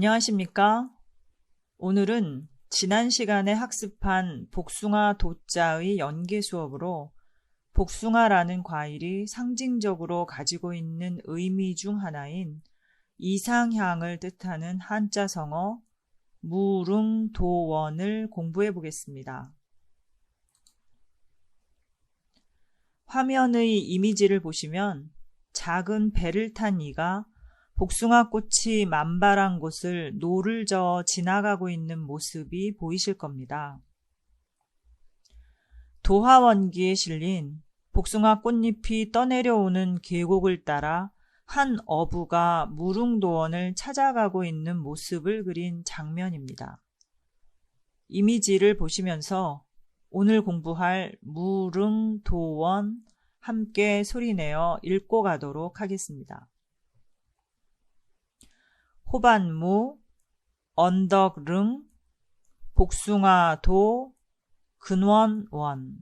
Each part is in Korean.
안녕하십니까? 오늘은 지난 시간에 학습한 복숭아 도자의 연계 수업으로 복숭아라는 과일이 상징적으로 가지고 있는 의미 중 하나인 이상향을 뜻하는 한자성어 무릉도원을 공부해 보겠습니다. 화면의 이미지를 보시면 작은 배를 탄 이가 복숭아 꽃이 만발한 곳을 노를 저어 지나가고 있는 모습이 보이실 겁니다. 도화원기에 실린 복숭아 꽃잎이 떠내려오는 계곡을 따라 한 어부가 무릉도원을 찾아가고 있는 모습을 그린 장면입니다. 이미지를 보시면서 오늘 공부할 무릉도원 함께 소리내어 읽고 가도록 하겠습니다. 호반무, 언덕릉, 복숭아도, 근원원.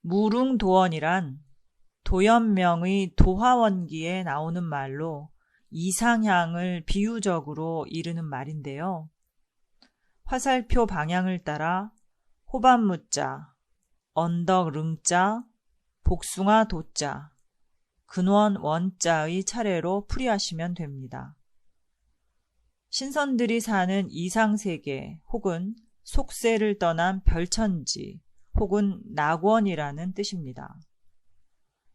무릉도원이란 도연명의 도화원기에 나오는 말로 이상향을 비유적으로 이르는 말인데요. 화살표 방향을 따라 호반무자, 언덕릉자, 복숭아도자, 근원 원자의 차례로 풀이하시면 됩니다. 신선들이 사는 이상세계 혹은 속세를 떠난 별천지 혹은 낙원이라는 뜻입니다.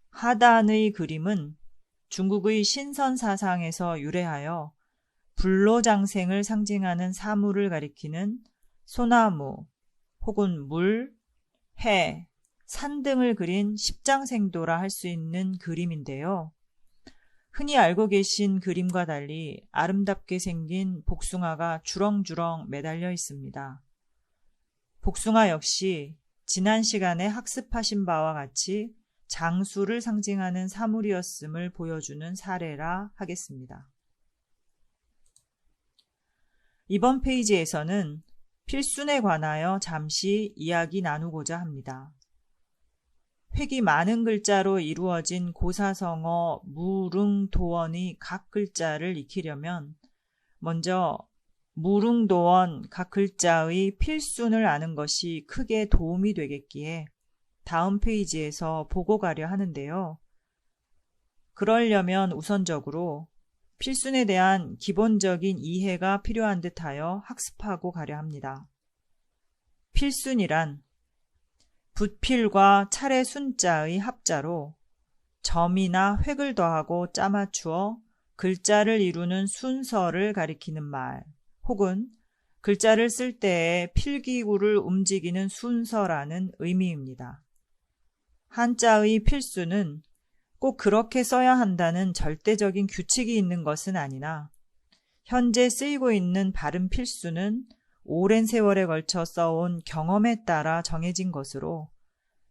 하단의 그림은 중국의 신선 사상에서 유래하여 불로장생을 상징하는 사물을 가리키는 소나무 혹은 물, 해, 산 등을 그린 십장생도라 할 수 있는 그림인데요. 흔히 알고 계신 그림과 달리 아름답게 생긴 복숭아가 주렁주렁 매달려 있습니다. 복숭아 역시 지난 시간에 학습하신 바와 같이 장수를 상징하는 사물이었음을 보여주는 사례라 하겠습니다. 이번 페이지에서는 필순에 관하여 잠시 이야기 나누고자 합니다. 획이 많은 글자로 이루어진 고사성어 무릉도원의 각 글자를 익히려면 먼저 무릉도원 각 글자의 필순을 아는 것이 크게 도움이 되겠기에 다음 페이지에서 보고 가려 하는데요. 그러려면 우선적으로 필순에 대한 기본적인 이해가 필요한 듯하여 학습하고 가려 합니다. 필순이란 붓필과 차례 순자의 합자로 점이나 획을 더하고 짜맞추어 글자를 이루는 순서를 가리키는 말, 혹은 글자를 쓸 때에 필기구를 움직이는 순서라는 의미입니다. 한자의 필수는 꼭 그렇게 써야 한다는 절대적인 규칙이 있는 것은 아니나 현재 쓰이고 있는 발음 필수는 오랜 세월에 걸쳐 써온 경험에 따라 정해진 것으로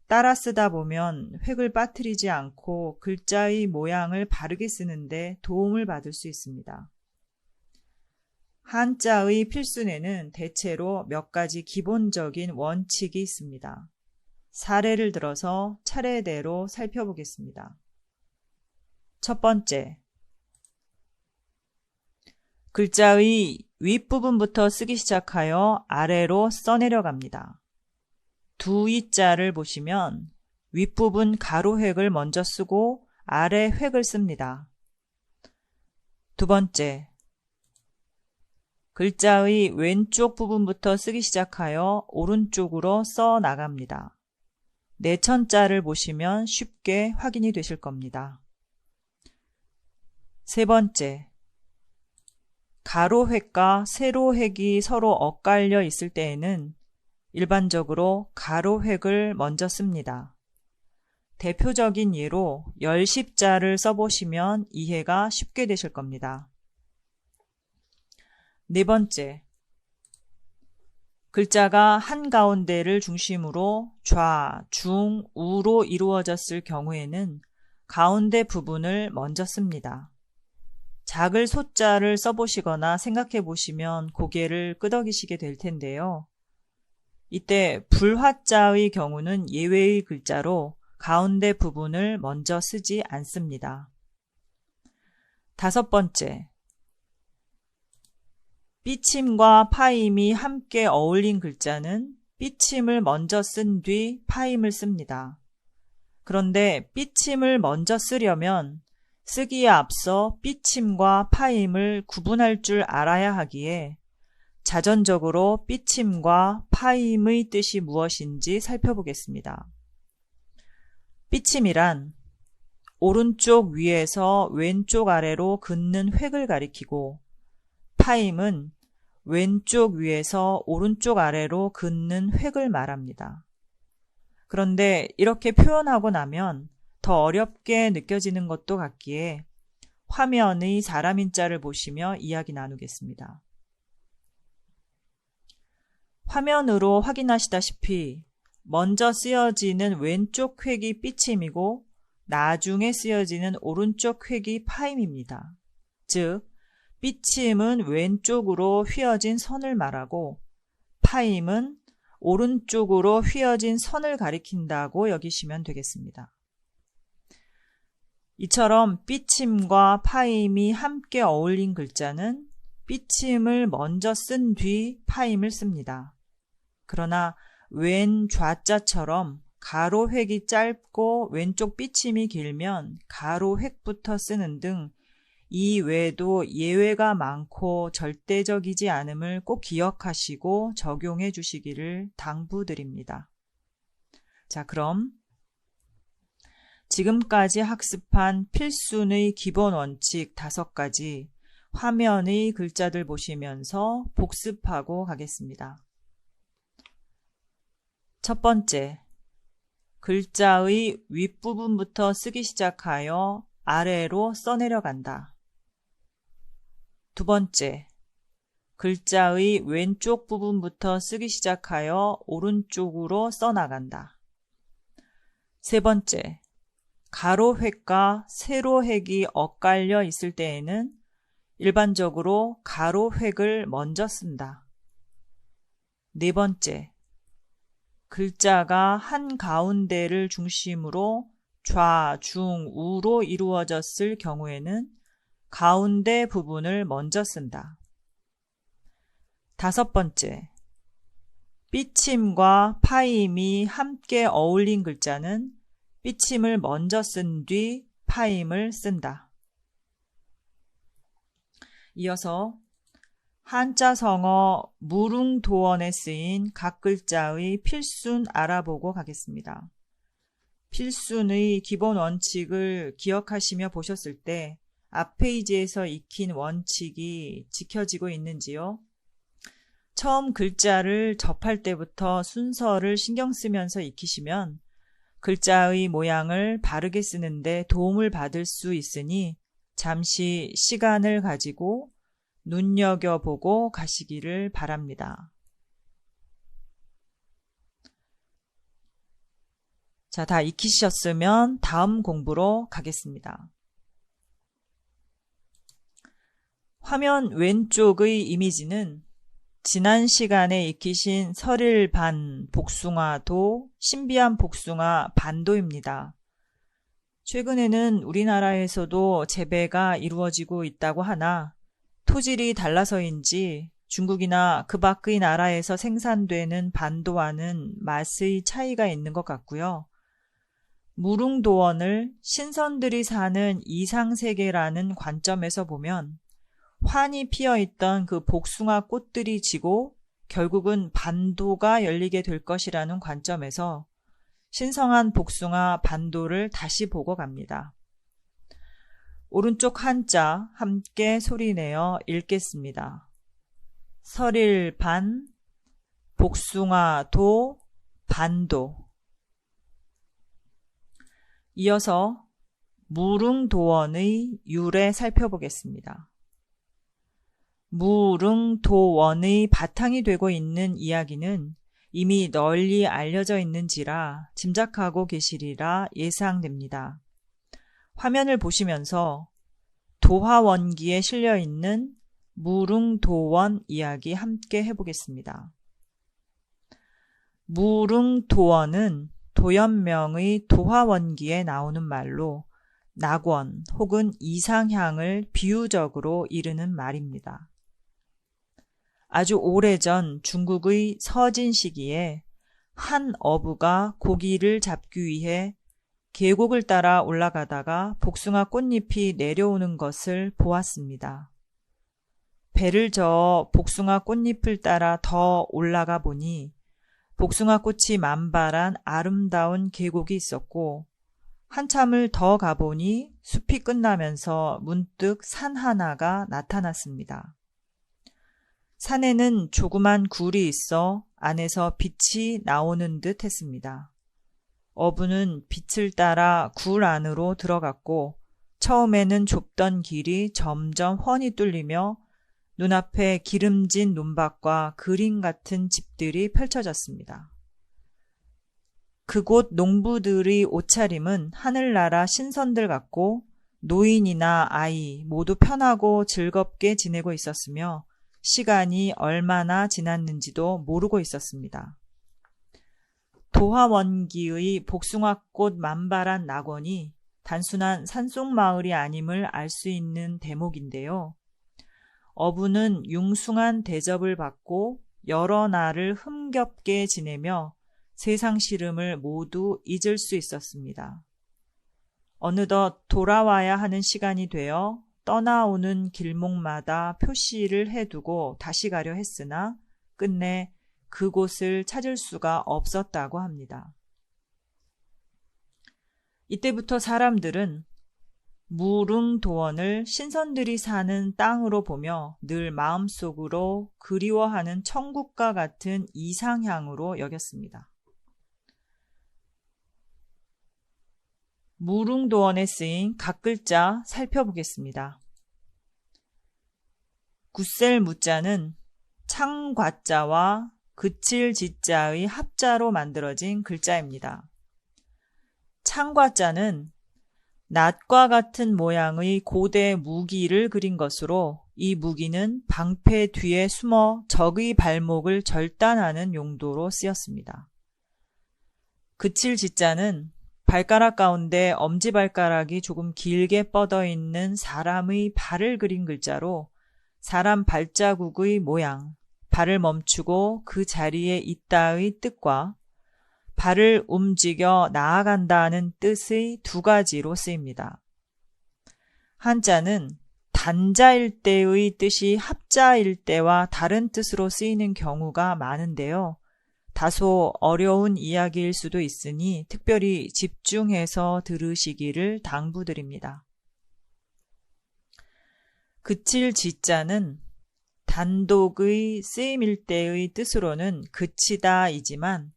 따라 쓰다 보면 획을 빠뜨리지 않고 글자의 모양을 바르게 쓰는데 도움을 받을 수 있습니다. 한자의 필순에는 대체로 몇 가지 기본적인 원칙이 있습니다. 사례를 들어서 차례대로 살펴보겠습니다. 첫 번째, 글자의 윗부분부터 쓰기 시작하여 아래로 써내려갑니다. 두 이자를 보시면 윗부분 가로획을 먼저 쓰고 아래 획을 씁니다. 두 번째, 글자의 왼쪽 부분부터 쓰기 시작하여 오른쪽으로 써 나갑니다. 내천자를 보시면 쉽게 확인이 되실 겁니다. 세 번째, 가로획과 세로획이 서로 엇갈려 있을 때에는 일반적으로 가로획을 먼저 씁니다. 대표적인 예로 열십자를 써보시면 이해가 쉽게 되실 겁니다. 네 번째, 글자가 한가운데를 중심으로 좌, 중, 우로 이루어졌을 경우에는 가운데 부분을 먼저 씁니다. 작을 소자를 써보시거나 생각해 보시면 고개를 끄덕이시게 될 텐데요. 이때 불화자의 경우는 예외의 글자로 가운데 부분을 먼저 쓰지 않습니다. 5번째, 삐침과 파임이 함께 어울린 글자는 삐침을 먼저 쓴 뒤 파임을 씁니다. 그런데 삐침을 먼저 쓰려면 쓰기에 앞서 삐침과 파임을 구분할 줄 알아야 하기에 자전적으로 삐침과 파임의 뜻이 무엇인지 살펴보겠습니다. 삐침이란 오른쪽 위에서 왼쪽 아래로 긋는 획을 가리키고, 파임은 왼쪽 위에서 오른쪽 아래로 긋는 획을 말합니다. 그런데 이렇게 표현하고 나면 더 어렵게 느껴지는 것도 같기에 화면의 사람 인자를 보시며 이야기 나누겠습니다. 화면으로 확인하시다시피 먼저 쓰여지는 왼쪽 획이 삐침이고 나중에 쓰여지는 오른쪽 획이 파임입니다. 즉, 삐침은 왼쪽으로 휘어진 선을 말하고 파임은 오른쪽으로 휘어진 선을 가리킨다고 여기시면 되겠습니다. 이처럼 삐침과 파임이 함께 어울린 글자는 삐침을 먼저 쓴 뒤 파임을 씁니다. 그러나 왼 좌자처럼 가로 획이 짧고 왼쪽 삐침이 길면 가로 획부터 쓰는 등 이 외에도 예외가 많고 절대적이지 않음을 꼭 기억하시고 적용해 주시기를 당부드립니다. 자, 그럼 지금까지 학습한 필순의 기본 원칙 5가지 화면의 글자들 보시면서 복습하고 가겠습니다. 첫 번째, 글자의 윗부분부터 쓰기 시작하여 아래로 써내려간다. 두 번째, 글자의 왼쪽 부분부터 쓰기 시작하여 오른쪽으로 써나간다. 세 번째, 가로획과 세로획이 엇갈려 있을 때에는 일반적으로 가로획을 먼저 쓴다. 네 번째, 글자가 한가운데를 중심으로 좌, 중, 우로 이루어졌을 경우에는 가운데 부분을 먼저 쓴다. 다섯 번째, 삐침과 파임이 함께 어울린 글자는 삐침을 먼저 쓴 뒤 파임을 쓴다. 이어서 한자성어 무릉도원에 쓰인 각 글자의 필순 알아보고 가겠습니다. 필순의 기본 원칙을 기억하시며 보셨을 때 앞 페이지에서 익힌 원칙이 지켜지고 있는지요? 처음 글자를 접할 때부터 순서를 신경 쓰면서 익히시면 글자의 모양을 바르게 쓰는데 도움을 받을 수 있으니 잠시 시간을 가지고 눈여겨보고 가시기를 바랍니다. 자, 다 익히셨으면 다음 공부로 가겠습니다. 화면 왼쪽의 이미지는 지난 시간에 익히신 설일반, 복숭아도, 신비한 복숭아 반도입니다. 최근에는 우리나라에서도 재배가 이루어지고 있다고 하나 토질이 달라서인지 중국이나 그 밖의 나라에서 생산되는 반도와는 맛의 차이가 있는 것 같고요. 무릉도원을 신선들이 사는 이상세계라는 관점에서 보면 환히 피어있던 그 복숭아 꽃들이 지고 결국은 반도가 열리게 될 것이라는 관점에서 신성한 복숭아 반도를 다시 보고 갑니다. 오른쪽 한자 함께 소리내어 읽겠습니다. 설일반, 복숭아도, 반도. 이어서 무릉도원의 유래 살펴보겠습니다. 무릉도원의 바탕이 되고 있는 이야기는 이미 널리 알려져 있는지라 짐작하고 계시리라 예상됩니다. 화면을 보시면서 도화원기에 실려있는 무릉도원 이야기 함께 해보겠습니다. 무릉도원은 도연명의 도화원기에 나오는 말로 낙원 혹은 이상향을 비유적으로 이르는 말입니다. 아주 오래전 중국의 서진 시기에 한 어부가 고기를 잡기 위해 계곡을 따라 올라가다가 복숭아 꽃잎이 내려오는 것을 보았습니다. 배를 저어 복숭아 꽃잎을 따라 더 올라가 보니 복숭아 꽃이 만발한 아름다운 계곡이 있었고, 한참을 더 가보니 숲이 끝나면서 문득 산 하나가 나타났습니다. 산에는 조그만 굴이 있어 안에서 빛이 나오는 듯 했습니다. 어부는 빛을 따라 굴 안으로 들어갔고, 처음에는 좁던 길이 점점 훤히 뚫리며 눈앞에 기름진 논밭과 그림 같은 집들이 펼쳐졌습니다. 그곳 농부들의 옷차림은 하늘나라 신선들 같고 노인이나 아이 모두 편하고 즐겁게 지내고 있었으며 시간이 얼마나 지났는지도 모르고 있었습니다. 도화원기의 복숭아꽃 만발한 낙원이 단순한 산속마을이 아님을 알 수 있는 대목인데요. 어부는 융숭한 대접을 받고 여러 날을 흥겹게 지내며 세상 시름을 모두 잊을 수 있었습니다. 어느덧 돌아와야 하는 시간이 되어 떠나오는 길목마다 표시를 해두고 다시 가려 했으나 끝내 그곳을 찾을 수가 없었다고 합니다. 이때부터 사람들은 무릉도원을 신선들이 사는 땅으로 보며 늘 마음속으로 그리워하는 천국과 같은 이상향으로 여겼습니다. 무릉도원에 쓰인 각 글자 살펴보겠습니다. 굳셀 무자는 창과자와 그칠 지자의 합자로 만들어진 글자입니다. 창과자는 낫과 같은 모양의 고대 무기를 그린 것으로 이 무기는 방패 뒤에 숨어 적의 발목을 절단하는 용도로 쓰였습니다. 그칠 지자는 발가락 가운데 엄지발가락이 조금 길게 뻗어 있는 사람의 발을 그린 글자로 사람 발자국의 모양, 발을 멈추고 그 자리에 있다의 뜻과 발을 움직여 나아간다는 뜻의 두 가지로 쓰입니다. 한자는 단자일 때의 뜻이 합자일 때와 다른 뜻으로 쓰이는 경우가 많은데요. 다소 어려운 이야기일 수도 있으니 특별히 집중해서 들으시기를 당부드립니다. 그칠 지자는 단독의 쓰임일 때의 뜻으로는 그치다이지만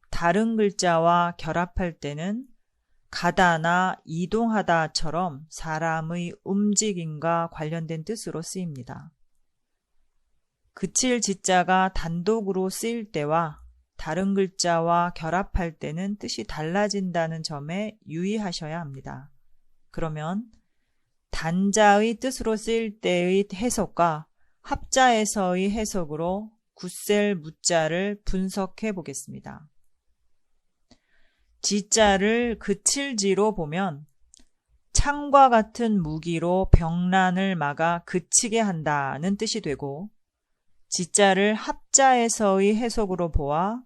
다른 글자와 결합할 때는 가다나 이동하다처럼 사람의 움직임과 관련된 뜻으로 쓰입니다. 그칠 지자가 단독으로 쓰일 때와 다른 글자와 결합할 때는 뜻이 달라진다는 점에 유의하셔야 합니다. 그러면 단자의 뜻으로 쓰일 때의 해석과 합자에서의 해석으로 굳셀 무자를 분석해 보겠습니다. 지자를 그칠지로 보면 창과 같은 무기로 병란을 막아 그치게 한다는 뜻이 되고, 지자를 합자에서의 해석으로 보아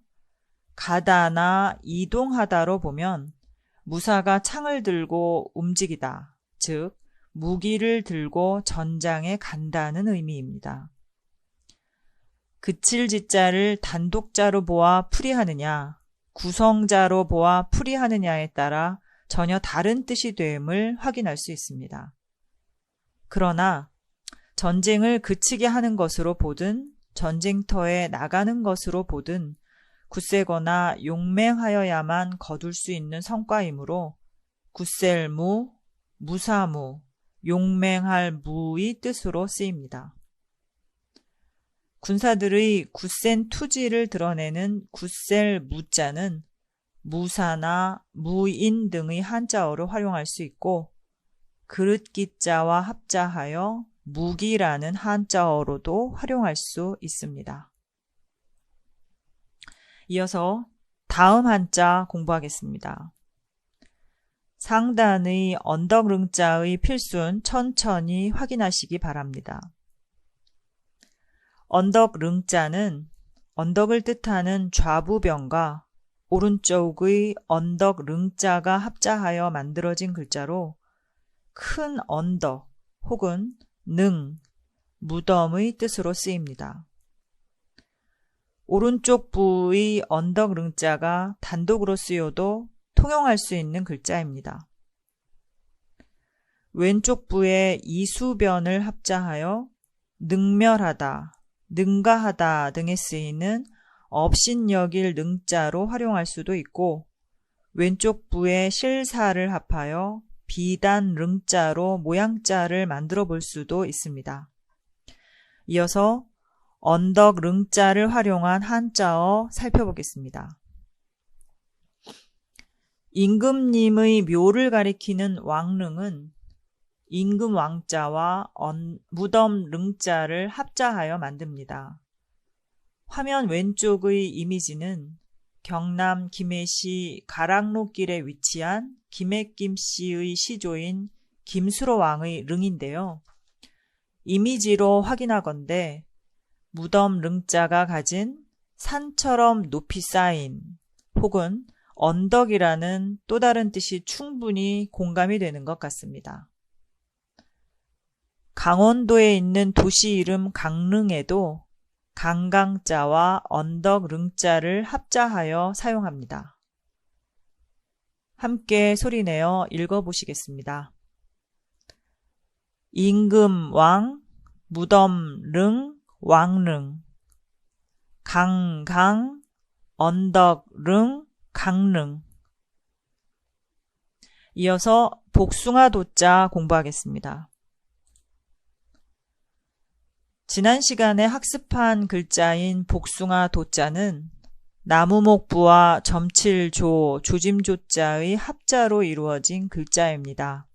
가다나 이동하다로 보면 무사가 창을 들고 움직이다, 즉 무기를 들고 전장에 간다는 의미입니다. 그칠 지자를 단독자로 보아 풀이하느냐, 구성자로 보아 풀이하느냐에 따라 전혀 다른 뜻이 됨을 확인할 수 있습니다. 그러나 전쟁을 그치게 하는 것으로 보든 전쟁터에 나가는 것으로 보든 굳세거나 용맹하여야만 거둘 수 있는 성과이므로 굳셀무, 무사무, 용맹할 무의 뜻으로 쓰입니다. 군사들의 굳센 투지를 드러내는 굳셀 무자는 무사나 무인 등의 한자어로 활용할 수 있고, 그릇기자와 합자하여 무기라는 한자어로도 활용할 수 있습니다. 이어서 다음 한자 공부하겠습니다. 상단의 언덕릉자의 필순 천천히 확인하시기 바랍니다. 언덕릉자는 언덕을 뜻하는 좌부변과 오른쪽의 언덕릉자가 합자하여 만들어진 글자로 큰 언덕 혹은 능, 무덤의 뜻으로 쓰입니다. 오른쪽 부의 언덕릉자가 단독으로 쓰여도 통용할 수 있는 글자입니다. 왼쪽 부의 이수변을 합자하여 능멸하다, 능가하다 등에 쓰이는 업신여길 능자로 활용할 수도 있고, 왼쪽 부의 실사를 합하여 비단 릉자로 모양자를 만들어 볼 수도 있습니다. 이어서 언덕 릉자를 활용한 한자어 살펴보겠습니다. 임금님의 묘를 가리키는 왕릉은 임금 왕자와 무덤 릉자를 합자하여 만듭니다. 화면 왼쪽의 이미지는 경남 김해시 가락로길에 위치한 김해김씨의 시조인 김수로 왕의 릉인데요. 이미지로 확인하건대 무덤 릉자가 가진 산처럼 높이 쌓인 혹은 언덕이라는 또 다른 뜻이 충분히 공감이 되는 것 같습니다. 강원도에 있는 도시 이름 강릉에도 강강자와 언덕 릉자를 합자하여 사용합니다. 함께 소리내어 읽어보시겠습니다. 임금왕, 무덤릉, 왕릉, 강강, 언덕릉, 강릉. 이어서 복숭아 도자 공부하겠습니다. 지난 시간에 학습한 글자인 복숭아 도자는 나무목부와 점칠조, 조짐조자의 합자로 이루어진 글자입니다.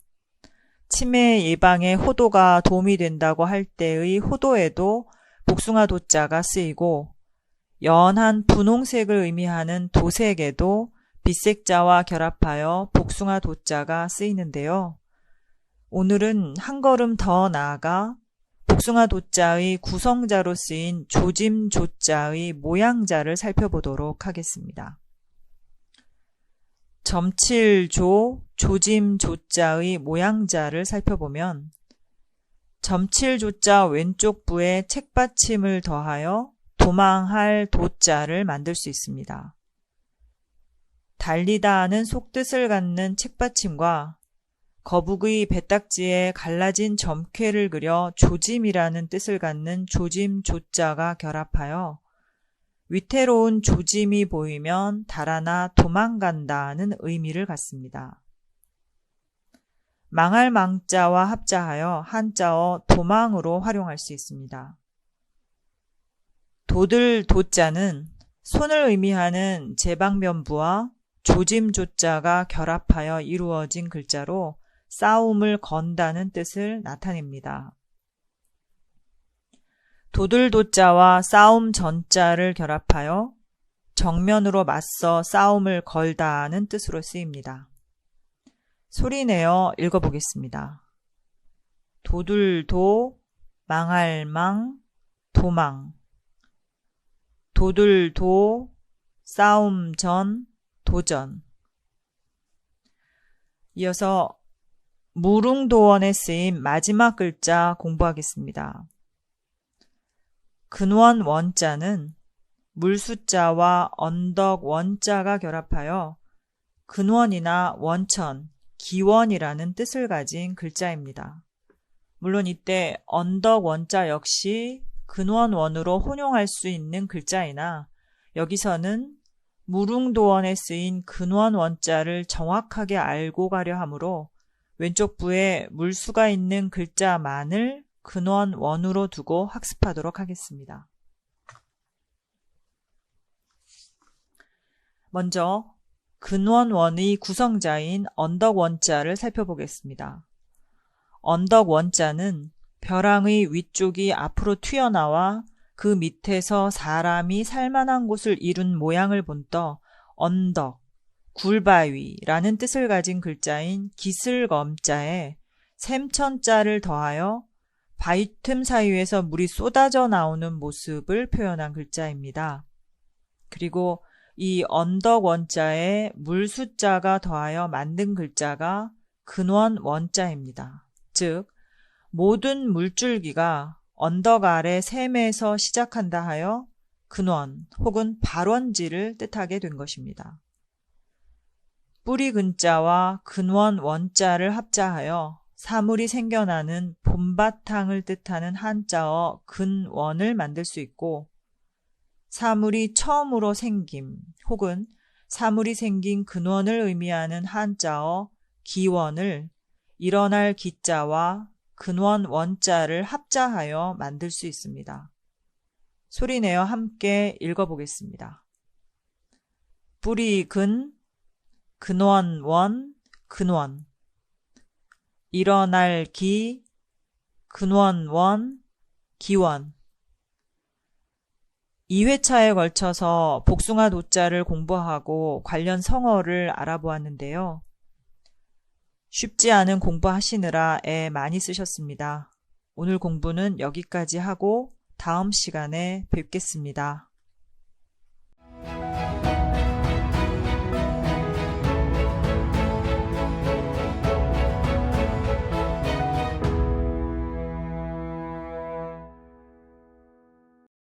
치매 예방에 호도가 도움이 된다고 할 때의 호도에도 복숭아 도자가 쓰이고, 연한 분홍색을 의미하는 도색에도 빛색자와 결합하여 복숭아 도자가 쓰이는데요. 오늘은 한 걸음 더 나아가 복숭아 도자의 구성자로 쓰인 조짐조자의 모양자를 살펴보도록 하겠습니다. 점칠조, 조짐조자의 모양자를 살펴보면 점칠조자 왼쪽 부에 책받침을 더하여 도망할 도자를 만들 수 있습니다. 달리다는 속뜻을 갖는 책받침과 거북의 배딱지에 갈라진 점괘를 그려 조짐이라는 뜻을 갖는 조짐조자가 결합하여 위태로운 조짐이 보이면 달아나 도망간다는 의미를 갖습니다. 망할 망자와 합자하여 한자어 도망으로 활용할 수 있습니다. 도들 도자는 손을 의미하는 제방면부와 조짐조자가 결합하여 이루어진 글자로 싸움을 건다는 뜻을 나타냅니다. 도들도자와 싸움 전자를 결합하여 정면으로 맞서 싸움을 걸다는 뜻으로 쓰입니다. 소리내어 읽어보겠습니다. 도들도, 망할망, 도망. 도들도, 싸움전, 도전. 이어서 무릉도원에 쓰인 마지막 글자 공부하겠습니다. 근원 원자는 물수자와 언덕 원자가 결합하여 근원이나 원천, 기원이라는 뜻을 가진 글자입니다. 물론 이때 언덕 원자 역시 근원 원으로 혼용할 수 있는 글자이나 여기서는 무릉도원에 쓰인 근원 원자를 정확하게 알고 가려 하므로 왼쪽 부에 물수가 있는 글자만을 근원 원으로 두고 학습하도록 하겠습니다. 먼저 근원 원의 구성자인 언덕 원자를 살펴보겠습니다. 언덕 원자는 벼랑의 위쪽이 앞으로 튀어나와 그 밑에서 사람이 살만한 곳을 이룬 모양을 본떠 언덕, 굴바위라는 뜻을 가진 글자인 기슬검자에 샘천자를 더하여 바위 틈 사이에서 물이 쏟아져 나오는 모습을 표현한 글자입니다. 그리고 이 언덕 원자에 물 숫자가 더하여 만든 글자가 근원 원자입니다. 즉, 모든 물줄기가 언덕 아래 샘에서 시작한다 하여 근원 혹은 발원지를 뜻하게 된 것입니다. 뿌리 근자와 근원 원자를 합자하여 사물이 생겨나는 봄바탕을 뜻하는 한자어 근원을 만들 수 있고, 사물이 처음으로 생김 혹은 사물이 생긴 근원을 의미하는 한자어 기원을 일어날 기자와 근원 원자를 합자하여 만들 수 있습니다. 소리내어 함께 읽어보겠습니다. 뿌리 근, 근원 원, 근원. 일어날 기, 근원 원, 기원. 2회차에 걸쳐서 복숭아 도자를 공부하고 관련 성어를 알아보았는데요. 쉽지 않은 공부하시느라 애 많이 쓰셨습니다. 오늘 공부는 여기까지 하고 다음 시간에 뵙겠습니다.